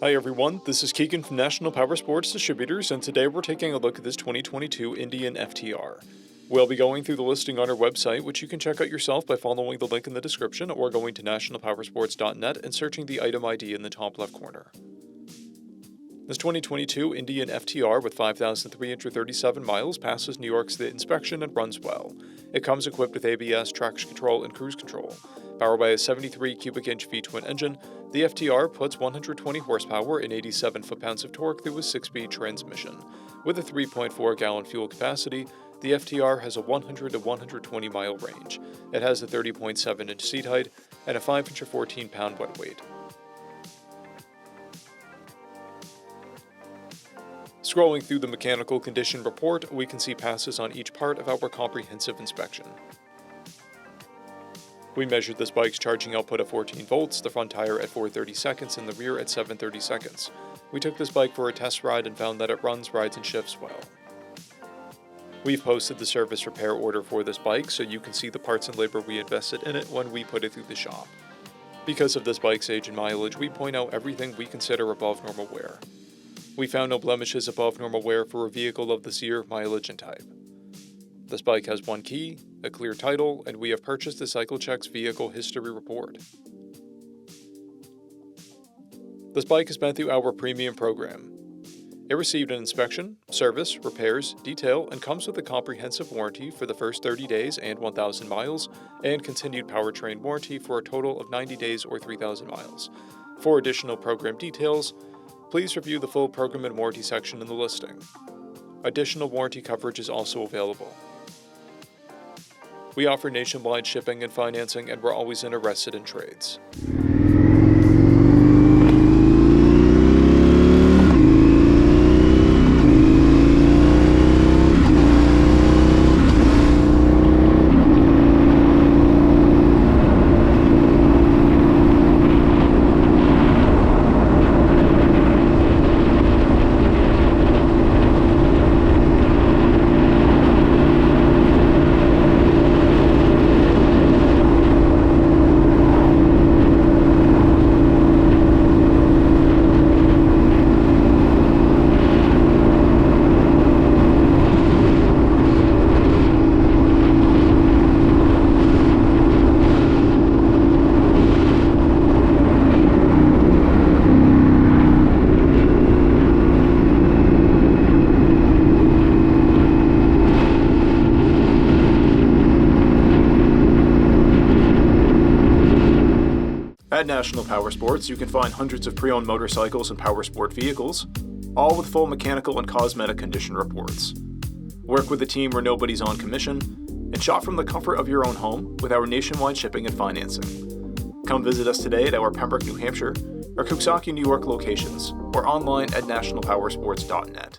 Hi everyone, this is Keegan from National Powersports Distributors, and today we're taking a look at this 2022 Indian FTR. We'll be going through the listing on our website, which you can check out yourself by following the link in the description or going to nationalpowersports.net and searching the item ID in the top left corner. This 2022 Indian FTR with 5,337 miles passes New York State inspection and runs well. It comes equipped with ABS, traction control, and cruise control. Powered by a 73 cubic inch V-twin engine, the FTR puts 120 horsepower and 87 foot-pounds of torque through a 6-speed transmission. With a 3.4 gallon fuel capacity, the FTR has a 100 to 120 mile range. It has a 30.7 inch seat height and a 5 inch or 14 pound wet weight. Scrolling through the mechanical condition report, we can see passes on each part of our comprehensive inspection. We measured this bike's charging output at 14 volts, the front tire at 430 seconds, and the rear at 730 seconds. We took this bike for a test ride and found that it runs, rides, and shifts well. We've posted the service repair order for this bike so you can see the parts and labor we invested in it when we put it through the shop. Because of this bike's age and mileage, we point out everything we consider above normal wear. We found no blemishes above normal wear for a vehicle of this year, mileage, and type. This bike has one key, a clear title, and we have purchased the CycleCheck's vehicle history report. This bike has been through our premium program. It received an inspection, service, repairs, detail, and comes with a comprehensive warranty for the first 30 days and 1,000 miles, and continued powertrain warranty for a total of 90 days or 3,000 miles. For additional program details, please review the full program and warranty section in the listing. Additional warranty coverage is also available. We offer nationwide shipping and financing, and we're always interested in trades. At National Powersports, you can find hundreds of pre-owned motorcycles and powersport vehicles, all with full mechanical and cosmetic condition reports. Work with a team where nobody's on commission, and shop from the comfort of your own home with our nationwide shipping and financing. Come visit us today at our Pembroke, New Hampshire, or Coxsackie, New York locations, or online at nationalpowersports.net.